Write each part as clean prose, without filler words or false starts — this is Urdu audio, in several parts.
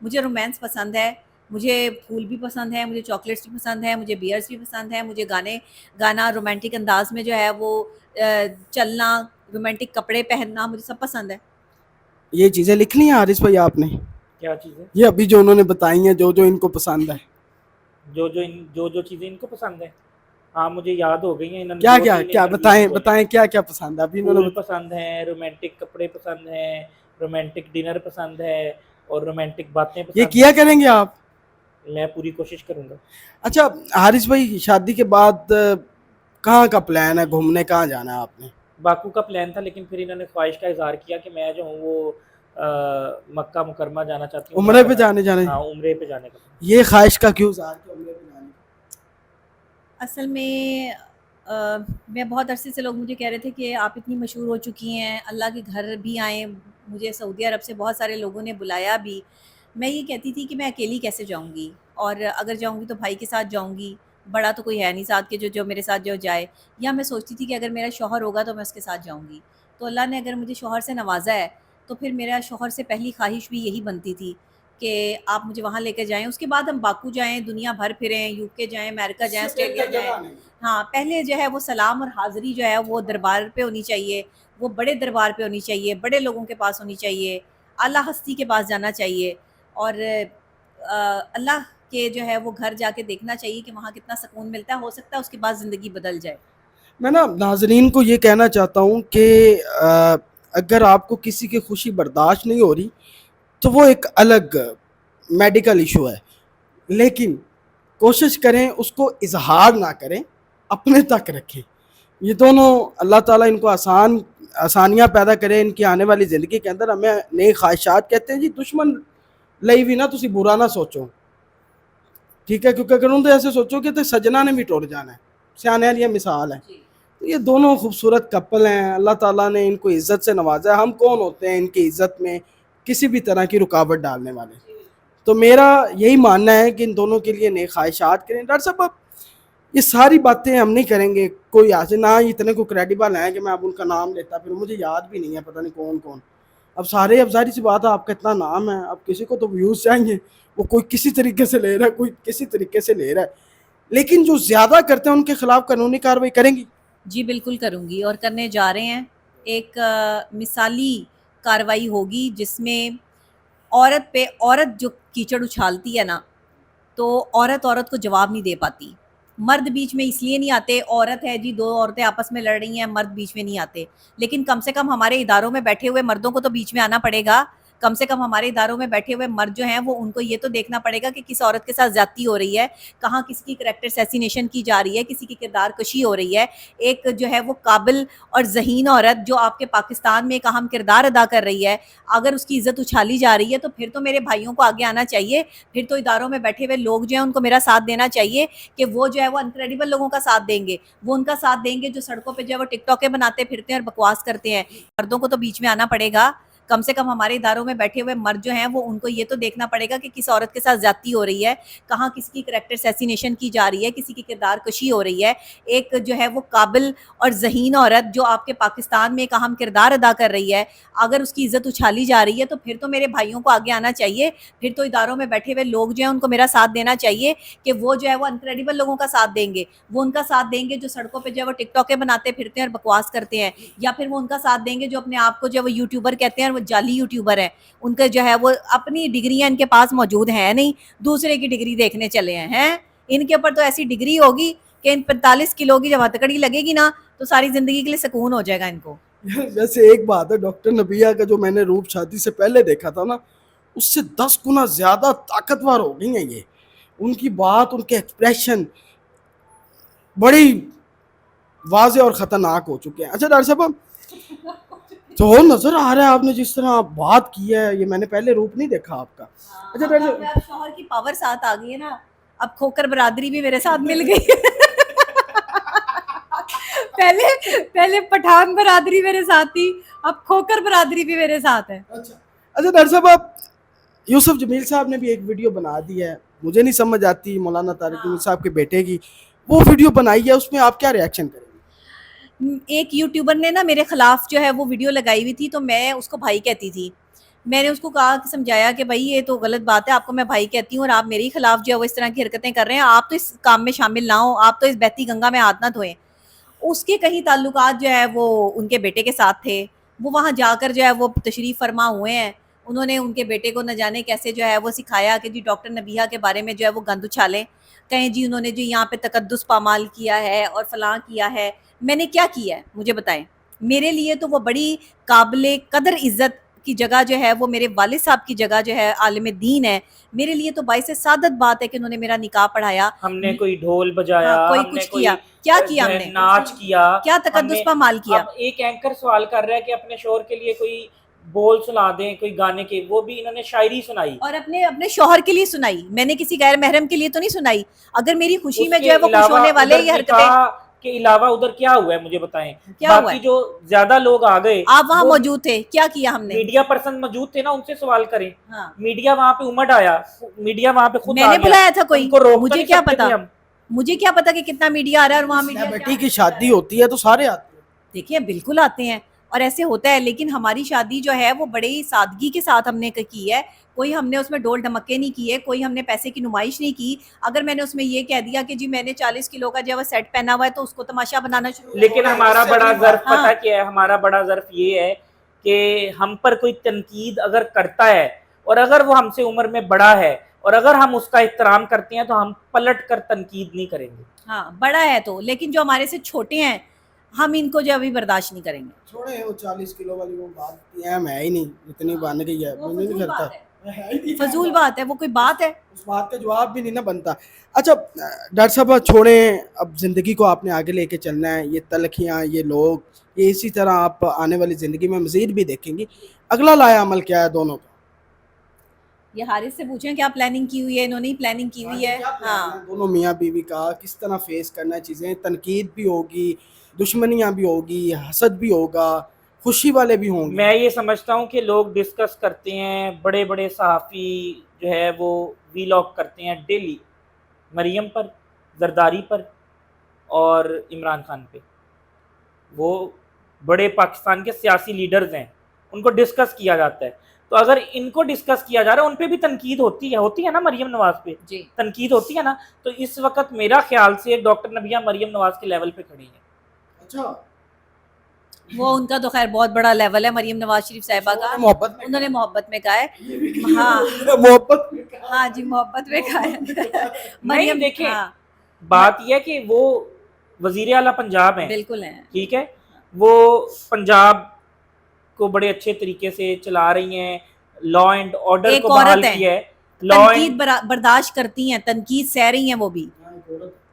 مجھے رومانس پسند ہے، مجھے پھول بھی پسند ہے، مجھے چاکلیٹس بھی پسند ہے، مجھے بیئرس بھی پسند ہے، مجھے گانا رومانٹک انداز میں جو ہے وہ چلنا، رومانٹک کپڑے پہننا، مجھے سب پسند ہے۔ یہ چیزیں لکھ لی ہیں حارث بھائی آپ نے؟ کیا چیزیں؟ یہ ابھی جو انہوں نے بتائی ہیں، جو جو ان کو پسند ہے، جو چیزیں ان کو پسند ہیں، ہاں مجھے یاد ہو گئی ہیں، انہوں نے کیا 2 کیا 3 کیا انٹرویوز میں بتائیں بولی۔ بتائیں کیا کیا پسند ہے ابھی انہوں پھول نے پسند ہیں، رومانٹک کپڑے پسند ہیں، رومانٹک ڈنر پسند ہے، اور رومانٹک باتیں یہ پسند کیا ہیں۔ کریں گے آپ؟ میں پوری کوشش کروں گا۔ اچھا حارث بھائی، شادی کے بعد کہاں کا پلان ہے؟ گھومنے کہاں جانا ہے آپ نے؟ باکو کا پلان تھا، لیکن پھر انہوں نے خواہش کا اظہار کیا کہ میں جو ہوں وہ مکہ مکرمہ جانا چاہتی ہوں، عمرہ عمرے پہ کرنا۔ جانے ہاں عمرے پہ جانے کا۔ یہ خواہش کا کیوں اظہار کیا عمرے پہ جانے کا؟ اصل میں میں بہت عرصے سے لوگ مجھے کہہ رہے تھے کہ آپ اتنی مشہور ہو چکی ہیں، اللہ کے گھر بھی آئیں، مجھے سعودی عرب سے بہت سارے لوگوں نے بلایا بھی۔ میں یہ کہتی تھی کہ میں اکیلی کیسے جاؤں گی، اور اگر جاؤں گی تو بھائی کے ساتھ جاؤں گی، بڑا تو کوئی ہے نہیں ساتھ کے جو میرے ساتھ جو جائے، یا میں سوچتی تھی کہ اگر میرا شوہر ہوگا تو میں اس کے ساتھ جاؤں گی۔ تو اللہ نے اگر مجھے شوہر سے نوازا ہے تو پھر میرا شوہر سے پہلی خواہش بھی یہی بنتی تھی کہ آپ مجھے وہاں لے کے جائیں، اس کے بعد ہم باکو جائیں، دنیا بھر پھریں، یو کے جائیں، امریکہ جائیں، آسٹریلیا جائیں۔ ہاں پہلے جو ہے وہ سلام اور حاضری جو ہے وہ دربار پہ ہونی چاہیے، وہ بڑے دربار پہ ہونی چاہیے، بڑے لوگوں کے پاس ہونی چاہیے، اعلیٰ ہستی کے پاس جانا چاہیے، اور اللہ کے جو ہے وہ گھر جا کے دیکھنا چاہیے کہ وہاں کتنا سکون ملتا ہے، ہو سکتا ہے اس کے بعد زندگی بدل جائے۔ میں نا ناظرین کو یہ کہنا چاہتا ہوں کہ اگر آپ کو کسی کی خوشی برداشت نہیں ہو رہی تو وہ ایک الگ میڈیکل ایشو ہے، لیکن کوشش کریں اس کو اظہار نہ کریں، اپنے تک رکھیں۔ یہ دونوں اللہ تعالیٰ ان کو آسانیاں پیدا کرے ان کی آنے والی زندگی کے اندر۔ ہمیں نئی خواہشات کہتے ہیں جی دشمن لئی بھی نہ تسی برا نہ سوچو، ٹھیک ہے، کیونکہ اگر انہوں ایسے سوچو کہ تو سجنا نے بھی ٹوٹ جانا ہے، سیانے والی مثال ہے۔ تو یہ دونوں خوبصورت کپل ہیں، اللہ تعالیٰ نے ان کو عزت سے نوازا ہے۔ ہم کون ہوتے ہیں ان کی عزت میں کسی بھی طرح کی رکاوٹ ڈالنے والے؟ تو میرا یہی ماننا ہے کہ ان دونوں کے لیے نئی خواہشات کریں۔ ڈاکٹر صاحب اب یہ ساری باتیں ہم نہیں کریں گے، کوئی آج نہ اتنے کو کریڈیبل ہیں کہ میں اب ان کا نام لیتا، پھر مجھے یاد بھی نہیں ہے پتہ نہیں کون کون۔ اب ظاہری سی بات ہے، آپ کا اتنا نام ہے، اب کسی کو تو ویوز چاہیے، وہ کوئی کسی طریقے سے لے رہا ہے، کوئی کسی طریقے سے لے رہا ہے، لیکن جو زیادہ کرتے ہیں ان کے خلاف قانونی کارروائی کریں گی؟ جی بالکل کروں گی، اور کرنے جا رہے ہیں۔ ایک مثالی کارروائی ہوگی جس میں عورت پہ عورت جو کیچڑ اچھالتی ہے نا، تو عورت کو جواب نہیں دے پاتی۔ مرد بیچ میں اس لیے نہیں آتے، عورت ہے جی، 2 عورتیں آپس میں لڑ رہی ہیں، مرد بیچ میں نہیں آتے، لیکن کم سے کم ہمارے اداروں میں بیٹھے ہوئے مردوں کو تو بیچ میں آنا پڑے گا۔ کم سے کم ہمارے اداروں میں بیٹھے ہوئے مرد جو ہیں وہ ان کو یہ تو دیکھنا پڑے گا کہ کس عورت کے ساتھ زیادتی ہو رہی ہے، کہاں کسی کی کریکٹر اسیسینیشن کی جا رہی ہے، کسی کی کردار کشی ہو رہی ہے۔ ایک جو ہے وہ قابل اور ذہین عورت جو آپ کے پاکستان میں ایک اہم کردار ادا کر رہی ہے، اگر اس کی عزت اچھالی جا رہی ہے تو پھر تو میرے بھائیوں کو آگے آنا چاہیے، پھر تو اداروں میں بیٹھے ہوئے لوگ جو ہیں ان کو میرا ساتھ دینا چاہیے کہ وہ جو ہے وہ انکریڈیبل لوگوں کا ساتھ دیں گے، وہ ان کا ساتھ دیں گے جو سڑکوں پہ جو ہے وہ ٹک ٹاکیں بناتے پھرتے ہیں اور بکواس کرتے ہیں۔ مردوں کو تو بیچ میں آنا پڑے گا، کم سے کم ہمارے اداروں میں بیٹھے ہوئے مرد جو ہیں وہ ان کو یہ تو دیکھنا پڑے گا کہ کس عورت کے ساتھ زیادتی ہو رہی ہے، کہاں کسی کی کریکٹر اسیسینیشن کی جا رہی ہے، کسی کی کردار کشی ہو رہی ہے۔ ایک جو ہے وہ قابل اور ذہین عورت جو آپ کے پاکستان میں ایک اہم کردار ادا کر رہی ہے، اگر اس کی عزت اچھالی جا رہی ہے تو پھر تو میرے بھائیوں کو آگے آنا چاہیے، پھر تو اداروں میں بیٹھے ہوئے لوگ جو ہیں ان کو میرا ساتھ دینا چاہیے کہ وہ جو ہے وہ انکریڈیبل لوگوں کا ساتھ دیں گے، وہ ان کا ساتھ دیں گے جو سڑکوں پہ جو ہے وہ ٹک ٹاکیں بناتے پھرتے ہیں اور بکواس کرتے ہیں، یا پھر وہ ان کا ساتھ دیں گے جو اپنے آپ کو جو ہے وہ یوٹیوبر کہتے ہیں اور وہ جعلی یوٹیوبر ہیں، ان کے جو ہے وہ اپنی ڈگریاں ان کے پاس موجود ہیں نہیں، دوسرے کی ڈگری دیکھنے چلے ہیں۔ ان کے اوپر تو ایسی ڈگری ہوگی کہ ان 45 کلو کی جب ہتکڑی لگے گی نا تو ساری زندگی کے لیے سکون ہو جائے گا ان کو۔ ویسے ایک بات ہے، ڈاکٹر نبیہ کا جو میں نے روپ شادی سے پہلے دیکھا تھا نا، اس سے 10 گنا زیادہ طاقتور ہو گئی ہیں یہ، ان کی بات، ان کے ایکسپریشن بڑی واضح اور خطرناک ہو چکے ہیں۔ اچھا ڈاکٹر صاحب تو نظر آ رہا ہے آپ نے جس طرح آپ بات کی ہے، یہ میں نے پہلے روپ نہیں دیکھا آپ کا۔ اچھا ڈاکٹر صاحب شوہر کی پاور ساتھ آ گئی ہے نا، اب کھوکر برادری بھی میرے ساتھ مل گئی۔ پہلے پٹھان برادری میرے ساتھ تھی، اب کھوکر برادری بھی میرے ساتھ ہے۔ اچھا ڈاکٹر صاحب آپ یوسف جمیل صاحب نے بھی ایک ویڈیو بنا دی ہے، مجھے نہیں سمجھ آتی، مولانا طارق جمیل صاحب کے بیٹے کی وہ ویڈیو بنائی ہے، اس میں آپ کیا ریاکشن کریں گے؟ ایک یوٹیوبر نے نا میرے خلاف جو ہے وہ ویڈیو لگائی ہوئی تھی، تو میں اس کو بھائی کہتی تھی، میں نے اس کو کہا کہ سمجھایا کہ بھائی یہ تو غلط بات ہے, آپ کو میں بھائی کہتی ہوں اور آپ میرے خلاف جو ہے وہ اس طرح کی حرکتیں کر رہے ہیں, آپ تو اس کام میں شامل نہ ہوں, آپ تو اس بہتی گنگا میں ہاتھ نہ دھوئیں. اس کے کہیں تعلقات جو ہے وہ ان کے بیٹے کے ساتھ تھے, وہ وہاں جا کر جو ہے وہ تشریف فرما ہوئے ہیں. انہوں نے ان کے بیٹے کو نہ جانے کیسے جو ہے وہ سکھایا کہ جی ڈاکٹر نبیہہ کے بارے میں جو ہے وہ گند اچھالیں, کہیں جی انہوں نے جو یہاں پہ تقدس پامال کیا ہے اور فلاں کیا ہے. میں نے کیا کیا ہے مجھے بتائیں؟ میرے لیے تو وہ بڑی قابل قدر عزت کی جگہ جو ہے وہ میرے والد صاحب کی جگہ جو ہے عالم دین ہے. میرے لیے تو باعث سعادت بات ہے کہ انہوں نے میرا نکاح پڑھایا. ہم نے کوئی ڈھول بجایا, کوئی ہم نے کچھ کوئی کیا, کیا جو کیا ہم ہے نے, ناچ کیا, کیا ہم تقدس نے. پامال کیا؟ اب ایک اینکر سوال کر رہا ہے کہ اپنے شوہر کے لیے کوئی بول سنا دیں کوئی گانے کے, وہ بھی انہوں نے شاعری سنائی. اور اپنے شوہر کے لیے سنائی, میں نے کسی غیر محرم کے لیے تو نہیں سنائی. اگر میری خوشی اس میں جو کے ہے وہ خوش علاوہ ہونے والے ادھر یہ حرکتیں, نکاح کے علاوہ ادھر کیا ہوا ہے مجھے بتائیں. کیا ہوا باقی ہے؟ جو زیادہ لوگ آ گئے آپ وہاں وہ موجود تھے, کیا کیا ہم نے؟ میڈیا پرسن موجود تھے نا, ان سے سوال کریں. ہاں, میڈیا وہاں پہ امڈ آیا, میڈیا وہاں پہ خود میں آ نے گیا, بلایا تھا کوئی, ان کو روک تو مجھے نہیں کیا سکتے پتا, تھے ہم. مجھے کیا پتا کہ کتنا میڈیا آ رہا ہے اور وہاں میڈیا بیٹی کی شادی ہوتی ہے تو سارے آتے ہیں. دیکھیں بالکل آتے ہیں اور ایسے ہوتا ہے, لیکن ہماری شادی جو ہے وہ بڑی سادگی کے ساتھ ہم نے کی ہے. کوئی ہم نے اس میں ڈول ڈھمکے نہیں کیے, کوئی ہم نے پیسے کی نمائش نہیں کی. اگر میں نے اس میں یہ کہہ دیا کہ جی میں نے 40 کلو کا جو ہے وہ سیٹ پہنا ہوا ہے تو اس کو تماشا بنانا شروع. لیکن ہمارا بڑا ظرف ہاں. پتہ کیا ہے, ہمارا بڑا ظرف یہ ہے کہ ہم پر کوئی تنقید اگر کرتا ہے اور اگر وہ ہم سے عمر میں بڑا ہے اور اگر ہم اس کا احترام کرتے ہیں تو ہم پلٹ کر تنقید نہیں کریں گے. ہاں بڑا ہے تو, لیکن جو ہمارے سے چھوٹے ہیں ہم ان کو جو ابھی برداشت نہیں کریں گے. چھوڑے وہ 40 کلو والی وہ بات ہے ہی نہیں, اتنی بن گئی ہے, میں نہیں کرتا. فضول بات ہے, وہ کوئی بات ہے؟ اس بات کا جواب بھی نہیں نا بنتا. اچھا ڈاکٹر صاحب چھوڑیں, اب زندگی کو آپ نے آگے لے کے چلنا ہے, یہ تلخیاں, یہ لوگ, یہ اسی طرح آپ آنے والی زندگی میں مزید بھی دیکھیں گی. اگلا لایا عمل کیا ہے دونوں کا؟ یہ حارث سے پوچھیں کیا پلاننگ کی ہوئی ہے, انہوں نے پلاننگ کی ہوئی ہے. ہاں دونوں میاں بیوی کا کس طرح فیس کرنا ہے چیزیں, تنقید بھی ہوگی, دشمنیاں بھی ہوگی, حسد بھی ہوگا, خوشی والے بھی ہوں گے. میں یہ سمجھتا ہوں کہ لوگ ڈسکس کرتے ہیں, بڑے بڑے صحافی جو ہے وہ ویلاگ کرتے ہیں ڈیلی مریم پر, زرداری پر اور عمران خان پہ. وہ بڑے پاکستان کے سیاسی لیڈرز ہیں, ان کو ڈسکس کیا جاتا ہے. تو اگر ان کو ڈسکس کیا جا رہا ہے, ان پہ بھی تنقید ہوتی ہے نا, مریم نواز پہ جی تنقید ہوتی ہے نا. تو اس وقت میرا خیال سے ڈاکٹر نبیہہ مریم نواز کے لیول پہ کھڑی ہیں. اچھا وہ ان کا تو خیر بہت بڑا لیول ہے مریم نواز شریف صاحبہ کا, محبت انہوں نے محبت میں کہا ہے. ہاں محبت ہاں جی محبت میں کہا ہے. نہیں مریم دیکھیں, ہاں بات یہ ہے کہ وہ وزیر اعلیٰ پنجاب ہیں, بالکل ہیں, ٹھیک ہے, وہ پنجاب کو بڑے اچھے طریقے سے چلا رہی ہیں, لا اینڈ آرڈر ایک کو بحال عورت کیا ہے, ہے. لا تنقید برداشت کرتی ہیں, تنقید سہ رہی ہیں, وہ بھی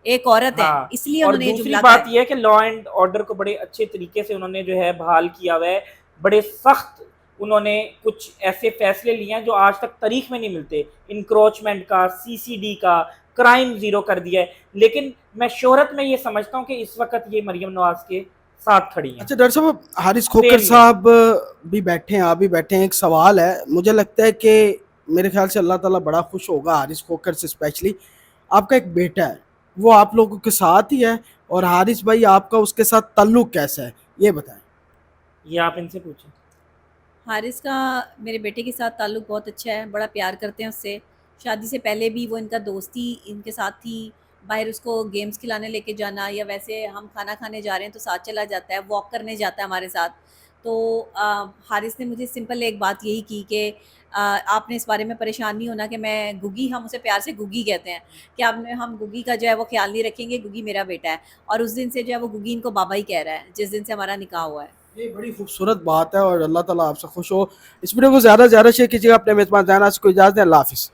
ایک عورت ہے, ہاں, اس لیے اور انہوں نے یہ دوسری جملہ بات کہا. یہ ہے کہ لا اینڈ آرڈر کو بڑے اچھے طریقے سے انہوں نے جو ہے بحال کیا ہوا ہے. بڑے سخت انہوں نے کچھ ایسے فیصلے لیے ہیں جو آج تک تاریخ میں نہیں ملتے, انکروچمنٹ کا, CCD کا, کرائم زیرو کر دیا ہے. لیکن میں شہرت میں یہ سمجھتا ہوں کہ اس وقت یہ مریم نواز کے ساتھ کھڑی ہیں. اچھا ڈاکٹر صاحب, حارث کھوکر فیم میں. صاحب بھی بیٹھے ہیں, آپ بھی بیٹھے ہیں, ایک سوال ہے, مجھے لگتا ہے کہ میرے خیال سے اللہ تعالیٰ بڑا خوش ہوگا حارث کھوکر سے اسپیشلی. آپ کا ایک بیٹا ہے, وہ آپ لوگوں کے ساتھ ہی ہے, اور حارث بھائی آپ کا اس کے ساتھ تعلق کیسا ہے یہ بتائیں. یہ آپ ان سے پوچھیں. حارث کا میرے بیٹے کے ساتھ تعلق بہت اچھا ہے, بڑا پیار کرتے ہیں اس سے. شادی سے پہلے بھی وہ ان کا دوستی ان کے ساتھ تھی, باہر اس کو گیمز کھلانے لے کے جانا, یا ویسے ہم کھانا کھانے جا رہے ہیں تو ساتھ چلا جاتا ہے, واک کرنے جاتا ہے ہمارے ساتھ. تو حارث نے مجھے سمپل ایک بات یہی کی کہ آپ نے اس بارے میں پریشان نہیں ہونا کہ میں گگی, ہم اسے پیار سے گگی کہتے ہیں, کہ ہم گگی کا جو ہے وہ خیال نہیں رکھیں گے, گگی میرا بیٹا ہے. اور اس دن سے جو ہے وہ گگی ان کو بابا ہی کہہ رہا ہے, جس دن سے ہمارا نکاح ہوا ہے. یہ بڑی خوبصورت بات ہے, اور اللہ تعالیٰ آپ سے خوش ہو. اس ویڈیو کو زیادہ سے زیادہ شیئر کیجیے گا. اپنے میزبان زینہ سے کو اجازت دیں, اللہ حافظ.